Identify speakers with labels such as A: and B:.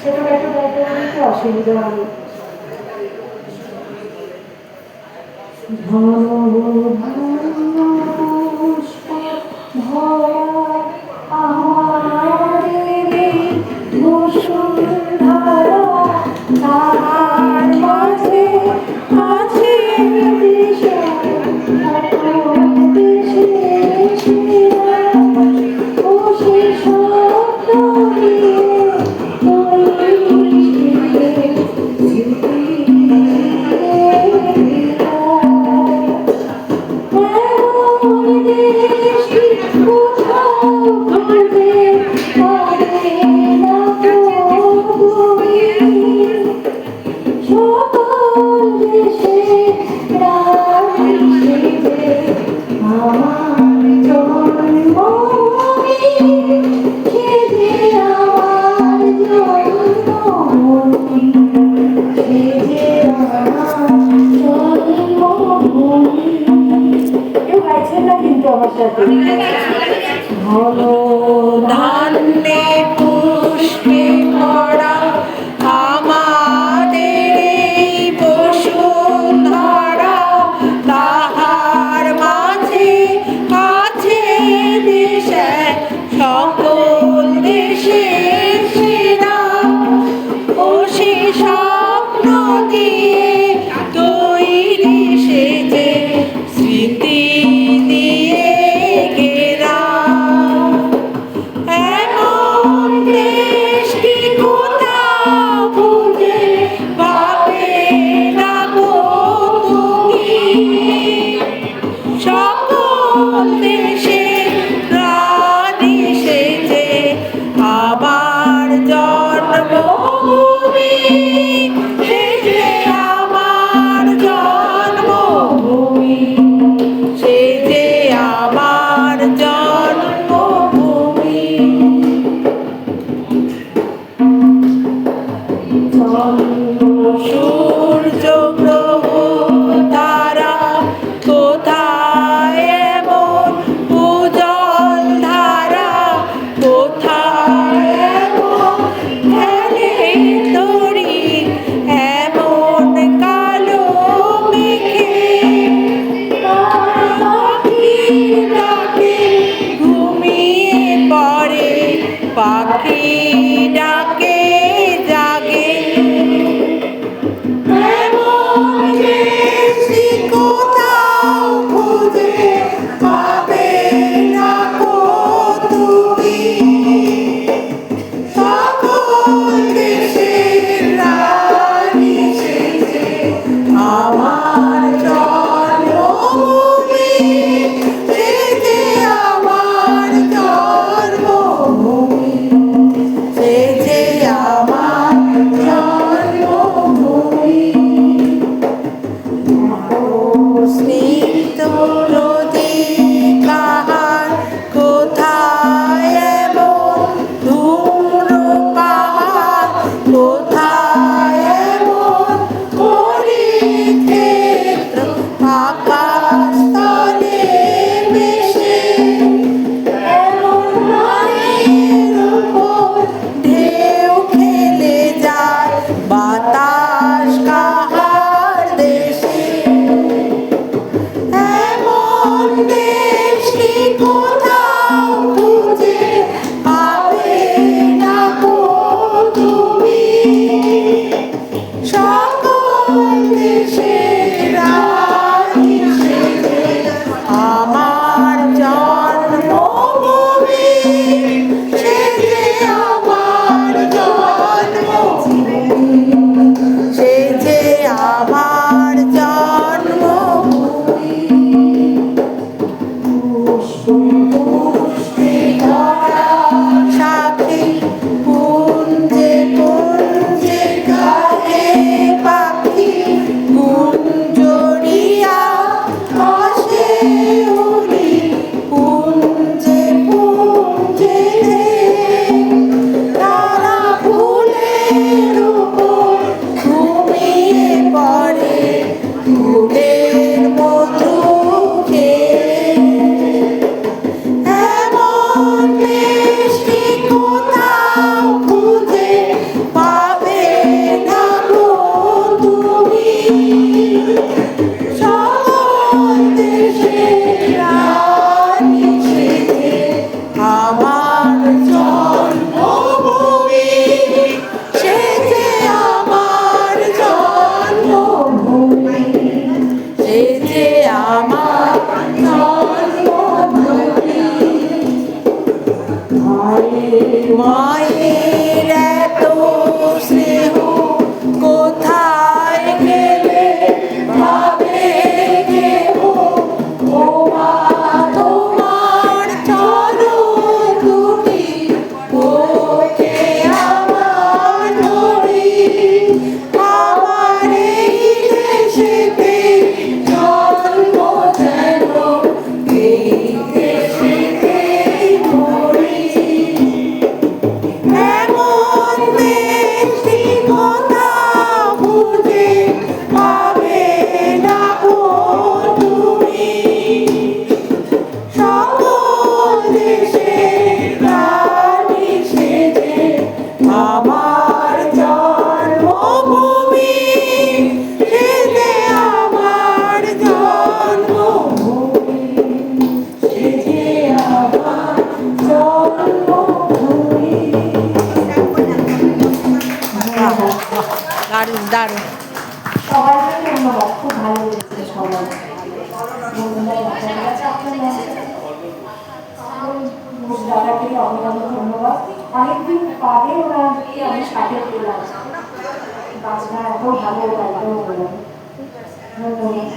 A: ছোটখাটো দায়িত্ব বলতে অসুবিধা হবে।
B: ঘন ধান্যে পুষ্পে ভরা আমাদের এই বসুন্ধরা, তাহার মাঝে আছে দেশে সকল দেশের সেরা। ও সে স্বপ্ন দিয়ে তৈরি সেজে স্মৃতি দিয়ে ঘেরা, এমন দেশ কি কোথাও খুঁজে পাবে না গো তুমি। সকল দেশের প্রাণী সেজে আমার জন্মভূমি, সেজে আমার জন্মভূমি, সেজে আমার জন্মভূমি। সূর্য গ্রহ তারা কোথায় এমন উজ্জ্বল ধারা, কোথায় এমন খেলে তরি এমন কালো মেঘে। পাখি ডাকে ঘুমিয়ে পড়ে, পাখি ডাকে জাগে, দারুণ।
A: সবাইকে ধন্যবাদ, খুব ভালো লেগেছে সবাই। বন্ধুরা দেখা গেছে আপনার দাদাকে অনেক অনেক ধন্যবাদ। অনেকদিন বাদে ওনাকে আমি সাথে পেলাম, বাজনা এত ভালো গাইতেও বললাম। ধন্যবাদ।